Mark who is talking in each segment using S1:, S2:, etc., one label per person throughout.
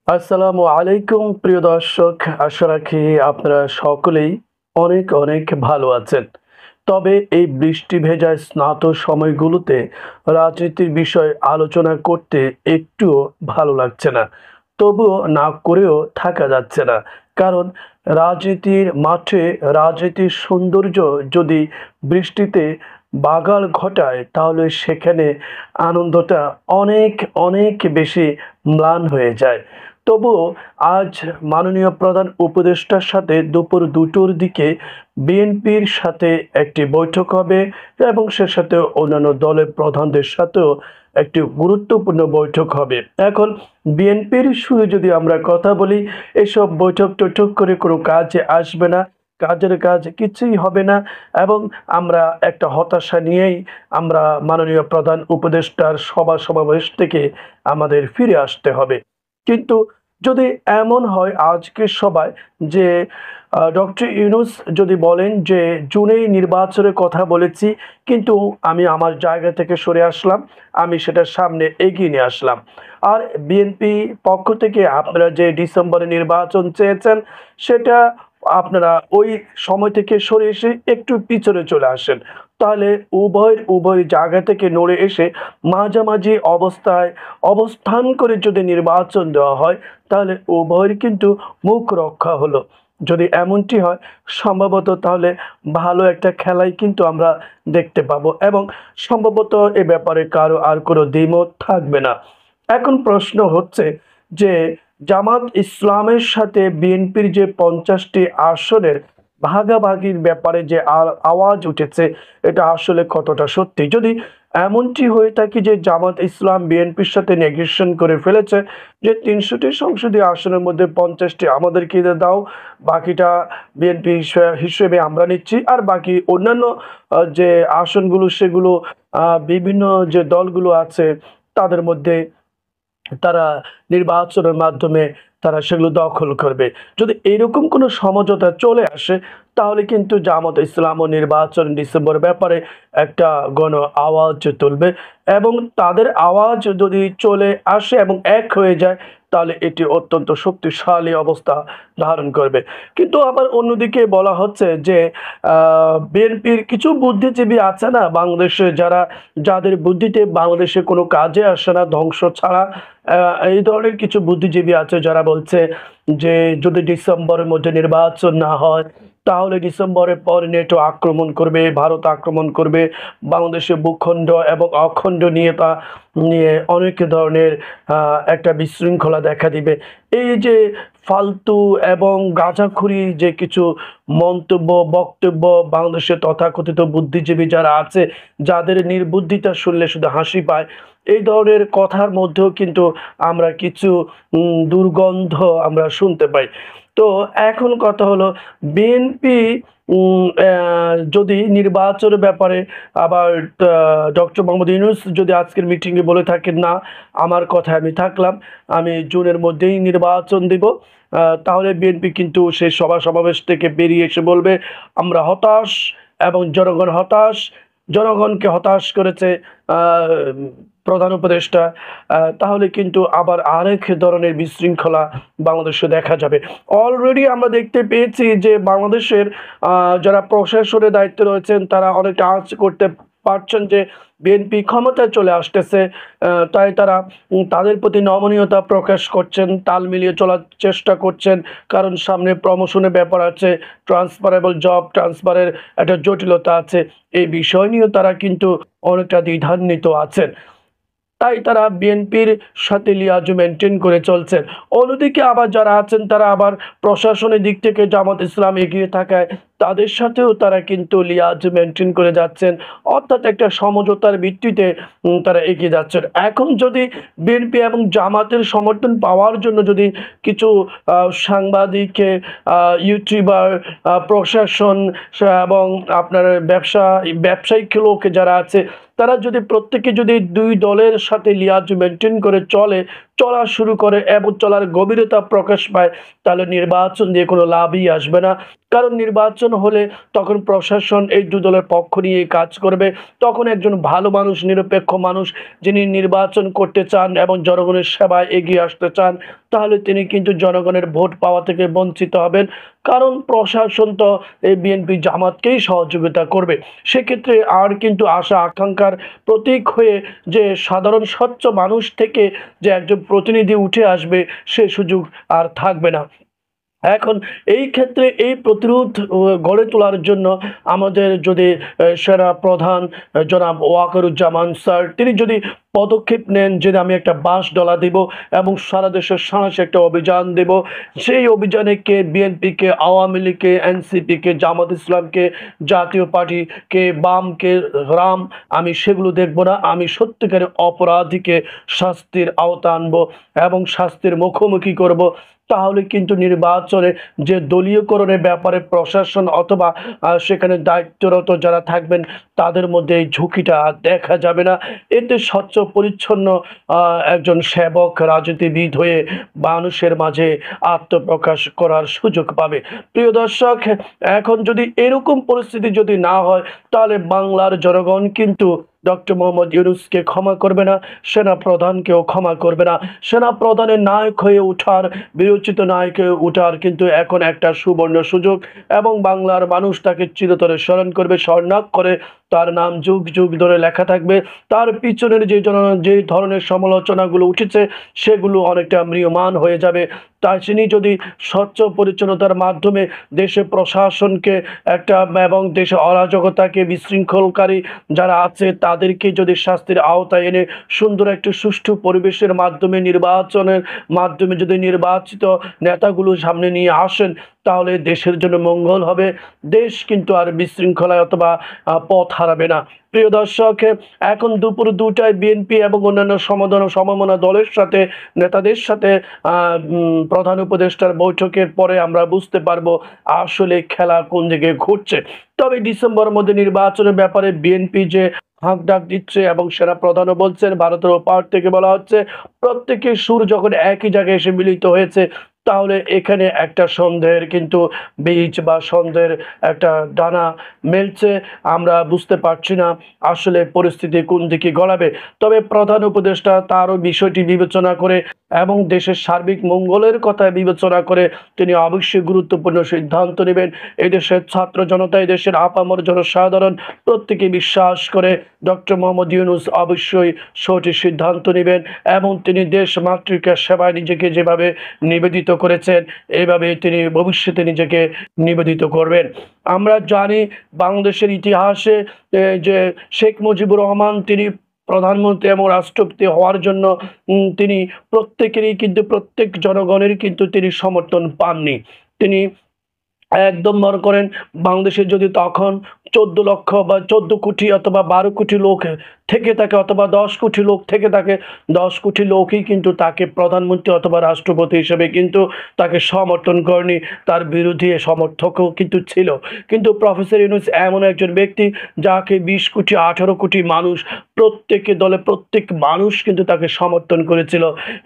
S1: আসসালামু আলাইকুম প্রিয় দর্শক, আশা রাখি আপনারা সকলেই অনেক অনেক ভালো আছেন। তবে এই বৃষ্টি ভেজা স্নাত সময়গুলোতে রাজনীতির বিষয় আলোচনা করতে একটুও ভালো লাগছে না। তবুও না করেও থাকা যাচ্ছে না। কারণ রাজনীতির মাঠে রাজনীতির সৌন্দর্য যদি বৃষ্টিতে বাগাল ঘটায় তাহলে সেখানে আনন্দটা অনেক অনেক বেশি ম্লান হয়ে যায়। তবুও আজ মাননীয় প্রধান উপদেষ্টার সাথে দুপুর ২টোর দিকে বিএনপির সাথে একটি বৈঠক হবে এবং সে সাথে অন্যান্য দলের প্রধানদের সাথেও একটি গুরুত্বপূর্ণ বৈঠক হবে। এখন বিএনপির সুরে যদি আমরা কথা বলি, এসব বৈঠক-টৈঠক করে কোনো কাজে আসবে না। কাজের কাজ কিছুই হবে না এবং আমরা একটা হতাশা নিয়েই আমরা মাননীয় প্রধান উপদেষ্টার সভা-সমাবেশ থেকে আমাদের ফিরে আসতে হবে। কিন্তু যদি এমন হয় আজকের সভায় যে ডক্টর ইউনূস যদি বলেন যে জুনেই নির্বাচনের কথা বলেছি, কিন্তু আমি আমার জায়গা থেকে সরে আসলাম, আমি সেটার সামনে এগিয়ে নিয়ে আসলাম। আর বিএনপি পক্ষ থেকে আপনারা যে ডিসেম্বরে নির্বাচন চেয়েছেন সেটা আপনারা ওই সময় থেকে সরে এসে একটু পিছনে চলে আসেন। তাহলে উভয় জায়গা থেকে নড়ে এসে মাঝামাঝি অবস্থায় অবস্থান করে যদি নির্বাচন দেওয়া হয় তাহলে উভয়ের কিন্তু মুখ রক্ষা হলো। যদি এমনটি হয় সম্ভবত তাহলে ভালো একটা খেলাই কিন্তু আমরা দেখতে পাবো এবং সম্ভবত এ ব্যাপারে কারো আর কোনো দ্বিমত থাকবে না। এখন প্রশ্ন হচ্ছে যে জামাত ইসলামের সাথে বিএনপির যে ৫০টি আসনের ভাগাভাগির ব্যাপারে যে আওয়াজ উঠেছে এটা আসলে কতটা সত্যি? যদি এমনটি হয়ে থাকে যে জামাত ইসলাম বিএনপির সাথে নেগোশিয়েশন করে ফেলেছে যে ৩০০টি সংসদীয় আসনের মধ্যে ৫০টি আমাদেরকে দাও, বাকিটা বিএনপি হিসেবে আমরা নিচ্ছি, আর বাকি অন্যান্য যে আসনগুলো সেগুলো বিভিন্ন যে দলগুলো আছে তাদের মধ্যে তারা নির্বাচনের মাধ্যমে তারা সেগুলো দখল করবে। যদি এরকম কোনো সমঝোতা চলে আসে তাহলে কিন্তু জামাত ইসলামও নির্বাচন ডিসেম্বর ব্যাপারে একটা গণ আওয়াজ তুলবে এবং তাদের আওয়াজ যদি চলে আসে এবং এক হয়ে যায় তাহলে এটি অত্যন্ত শক্তিশালী অবস্থা ধারণ করবে। কিন্তু আবার অন্যদিকে বলা হচ্ছে যে বিএনপির কিছু বুদ্ধিজীবী আছে না বাংলাদেশে, যাদের বুদ্ধিতে বাংলাদেশে কোনো কাজে আসে না ধ্বংস ছাড়া, এই ধরনের কিছু বুদ্ধিজীবী আছে যারা বলছে যে যদি ডিসেম্বরের মধ্যে নির্বাচন না হয় তাহলে ডিসেম্বরের পর নেটো আক্রমণ করবে, ভারত আক্রমণ করবে, বাংলাদেশের ভূখণ্ড এবং অখণ্ড নিয়ে অনেক ধরনের একটা বিশৃঙ্খলা দেখা দিবে। এই যে ফালতু এবং গাঁজাখুরি যে কিছু মন্তব্য বক্তব্য বাংলাদেশের তথাকথিত বুদ্ধিজীবী যারা আছে, যাদের নির্বুদ্ধিতা শুনলে শুধু হাসি পায়, এই ধরনের কথার মধ্যেও কিন্তু আমরা কিছু দুর্গন্ধ আমরা শুনতে পাই। তো এখন কথা হলো বিএনপি যদি নির্বাচনের ব্যাপারে আবার ডক্টর মোহাম্মদ ইউনূস যদি আজকের মিটিংয়ে বলে থাকেন না আমার কথায় আমি থাকলাম, আমি জুনের মধ্যেই নির্বাচন দিব, তাহলে বিএনপি কিন্তু সেই সভা-সমাবেশ থেকে বেরিয়ে এসে বলবে আমরা হতাশ এবং জনগণ হতাশ। জনগণকে হতাশ করেছে প্রধান উপদেষ্টা। তাহলে কিন্তু আবার আরেক ধরনের বিশৃঙ্খলা বাংলাদেশে দেখা যাবে। অলরেডি আমরা দেখতে পেয়েছি যে বাংলাদেশের যারা প্রশাসনের দায়িত্বে রয়েছেন তারা অনেকটা আঁচ করতে পারছেন যে বিএনপি ক্ষমতায় চলে আসতেছে, তাই তারা তাদের প্রতি নমনীয়তা প্রকাশ করছেন, তাল মিলিয়ে চলার চেষ্টা করছেন। কারণ সামনে প্রমোশনের ব্যাপার আছে, ট্রান্সফারেবল জব ট্রান্সফারের একটা জটিলতা আছে। এই বিষয় নিয়েও তারা কিন্তু অনেকটা দ্বিধান্বিত আছেন। তাই তারা বিএনপির সাথে লিয়াজু মেনটেন করে চলছেন। অন্যদিকে আবার যারা আছেন তারা আবার প্রশাসনের দিক থেকে জামাত ইসলাম এগিয়ে থাকায় তাদের সাথেও তারা কিন্তু লিয়াজ মেনটেন করে যাচ্ছেন, অর্থাৎ একটা সমঝোতার ভিত্তিতে তারা এগিয়ে যাচ্ছেন। এখন যদি বিএনপি এবং জামাতের সমর্থন পাওয়ার জন্য যদি কিছু সাংবাদিক, ইউটিউবার, প্রশাসন এবং আপনার ব্যবসায়িক লোক যারা আছে তারা যদি প্রত্যেকে যদি দুই দলের সাথে লিয়াজ মেনটেন করে চলে চলা শুরু করে এবং চলার গভীরতা প্রকাশ পায়, তাহলে নির্বাচন দিয়ে কোনো লাভই আসবে না। কারণ নির্বাচন হলে তখন প্রশাসন এই ২ দলের পক্ষ নিয়ে কাজ করবে। তখন একজন ভালো মানুষ, নিরপেক্ষ মানুষ যিনি নির্বাচন করতে চান এবং জনগণের সেবায় এগিয়ে আসতে চান, তাহলে তিনি কিন্তু জনগণের ভোট পাওয়া থেকে বঞ্চিত হবেন। কারণ প্রশাসন তো এই বিএনপি জামাতকেই সহযোগিতা করবে। সেক্ষেত্রে আর কিন্তু আশা আকাঙ্ক্ষার প্রতীক হয়ে যে সাধারণ স্বচ্ছ মানুষ থেকে যে একজন প্রতিনিধি উঠে আসবে, সে সুযোগ আর থাকবে না। এখন এই ক্ষেত্রে এই প্রতিরোধ গড়ে তোলার জন্য আমাদের যদি সেনা প্রধান জনাব ওয়াকারুজ্জামান স্যার তিনি যদি পদক্ষেপ নেন যে আমি একটা বাস ডলা দেব এবং সারা দেশের সাঁড়াশি একটা অভিযান দেব, সেই অভিযানে কে বিএনপিকে, আওয়ামী লীগকে, এনসিপিকে, জামাত ইসলামকে, জাতীয় পার্টিকে, বামকে, রাম, আমি সেগুলো দেখব না। আমি সত্যিকারের অপরাধীকে শাস্তির আওতা আনবো এবং শাস্তির মুখোমুখি করব। তাহলে কিন্তু নির্বাচনে যে দলীয়করণের ব্যাপারে প্রশাসন অথবা সেখানে দায়িত্বরত যারা থাকবেন তাদের মধ্যে এই ঝুঁকিটা দেখা যাবে না। এতে স্বচ্ছ পরিচ্ছন্ন একজন সেবক রাজনীতিবিদ হয়ে মানুষের মাঝে আত্মপ্রকাশ করার সুযোগ পাবে। প্রিয় দর্শক, এখন যদি এরকম পরিস্থিতি যদি না হয়, তাহলে বাংলার জনগণ কিন্তু ডক্টর মোহাম্মদ ইউনূসকে ক্ষমা করবে না, সেনা প্রধানকেও ক্ষমা করবে না। সেনা প্রধানের নায়ক হয়ে ওঠার, বিরোচিত নায়ক হয়ে ওঠার কিন্তু এখন একটা সুবর্ণ সুযোগ এবং বাংলার মানুষ তাকে চিরতরে স্মরণ করবে, স্বর্ণাক্ষরে তার নাম যুগ যুগ ধরে লেখা থাকবে। তার পিছনের যে ধরনের সমালোচনাগুলো উঠেছে সেগুলো অনেকটা ম্রিয়মাণ হয়ে যাবে। তাই তিনি যদি স্বচ্ছ পরিচ্ছন্নতার মাধ্যমে দেশে প্রশাসনকে একটা এবং দেশে অরাজকতাকে, বিশৃঙ্খলকারী যারা আছে তাদেরকে যদি শাস্তির আওতায় এনে সুন্দর একটি সুষ্ঠু পরিবেশের মাধ্যমে, নির্বাচনের মাধ্যমে যদি নির্বাচিত নেতাগুলো সামনে নিয়ে আসেন, তাহলে দেশের জন্য মঙ্গল হবে। দেশ কিন্তু আর বিশৃঙ্খলায় অথবা পথ হারাবে না। প্রিয় দর্শক, এখন দুপুর ২টায় বিএনপি এবং অন্যান্য সমমনা দলের সাথে, নেতাদের সাথে প্রধান উপদেষ্টার বৈঠকের পরে আমরা বুঝতে পারবো আসলে খেলা কোন দিকে ঘুরছে। তবে ডিসেম্বরের মধ্যে নির্বাচনের ব্যাপারে বিএনপি যে হাঁক ডাক দিচ্ছে এবং সেনা প্রধানও বলছেন, ভারতের ওপার থেকে বলা হচ্ছে, প্রত্যেকের সুর যখন একই জায়গায় এসে মিলিত হয়েছে, তাহলে এখানে একটা সন্দেহের কিন্তু বীজ বা সন্দেহের একটা ডানা মেলছে। আমরা বুঝতে পারছি না আসলে পরিস্থিতি কোন দিকে গড়াবে। তবে প্রধান উপদেষ্টা তারও বিষয়টি বিবেচনা করে এবং দেশের সার্বিক মঙ্গলের কথা বিবেচনা করে তিনি অবশ্যই গুরুত্বপূর্ণ সিদ্ধান্ত নেবেন। এই দেশের ছাত্র জনতা, এই দেশের আপামর জনসাধারণ প্রত্যেকে বিশ্বাস করে ডক্টর মোহাম্মদ ইউনূস অবশ্যই সঠিক সিদ্ধান্ত নেবেন এবং তিনি দেশ মাতৃকার সেবায় নিজেকে যেভাবে নিবেদিত করেছেন, এইভাবে তিনি ভবিষ্যতে নিজেকে নিবেদিত করবেন। আমরা জানি বাংলাদেশের ইতিহাসে যে শেখ মুজিবুর রহমান তিনি প্রধানমন্ত্রী এবং রাষ্ট্রপতি হওয়ার জন্য তিনি প্রত্যেকেরই কিন্তু, প্রত্যেক জনগণের কিন্তু তিনি সমর্থন পাননি। তিনি একদম মনে করেন বাংলাদেশে যদি তখন 14 লক্ষ বা 14 কোটি অথবা 12 কোটি লোক থেকে থাকে অথবা 10 কোটি লোক থেকে থাকে, 10 কোটি লোকই কিন্তু তাকে প্রধানমন্ত্রী অথবা রাষ্ট্রপতি হিসেবে কিন্তু তাকে সমর্থন করেনি, তার বিরোধী সমর্থকও কিন্তু ছিল। কিন্তু প্রফেসর ইউনূস এমন একজন ব্যক্তি যাকে 20 কোটি 18 কোটি মানুষ, প্রত্যেকে দলে প্রত্যেক মানুষ কিন্তু তাকে সমর্থন করেছিল।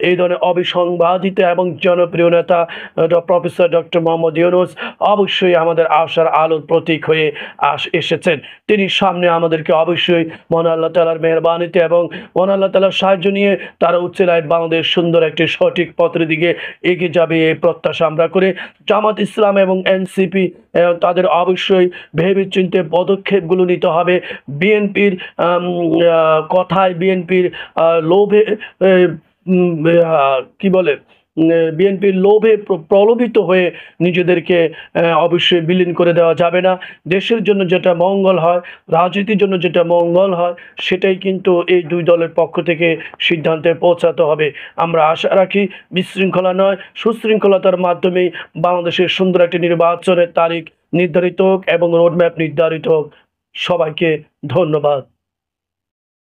S1: এই ধরনের অবিসংবাদিত এবং জনপ্রিয় নেতা প্রফেসর ডক্টর মোহাম্মদ ইউনূস অবশ্যই আমাদের আশার আলোর প্রতীক হয়ে এসেছেন। তিনি সামনে আমাদেরকে অবশ্যই মহান আল্লাহ তাআলার মেহেরবানিতে এবং মহান আল্লাহ তাআলার সাহায্য নিয়ে তারা উচ্চলায় বাংলাদেশ সুন্দর একটি সঠিক পথের দিকে এগিয়ে যাবে এই প্রত্যাশা আমরা করে। জামাত ইসলাম এবং এনসিপি তাদের অবশ্যই ভেবেচিন্তে পদক্ষেপগুলো নিতে হবে। বিএনপির কথায়, বিএনপির লোভে কি বলে, বিএনপির লোভে প্রলোভিত হয়ে নিজেদেরকে অবশ্যই বিলীন করে দেওয়া যাবে না। দেশের জন্য যেটা মঙ্গল হয়, রাজনীতির জন্য যেটা মঙ্গল হয়, সেটাই কিন্তু এই 2 দলের পক্ষ থেকে সিদ্ধান্তে পৌঁছাতে হবে। আমরা আশা রাখি বিশৃঙ্খলা নয়, সুশৃঙ্খলতার মাধ্যমেই বাংলাদেশের সুন্দর একটি নির্বাচনের তারিখ নির্ধারিত হোক এবং রোডম্যাপ নির্ধারিত হোক। সবাইকে ধন্যবাদ।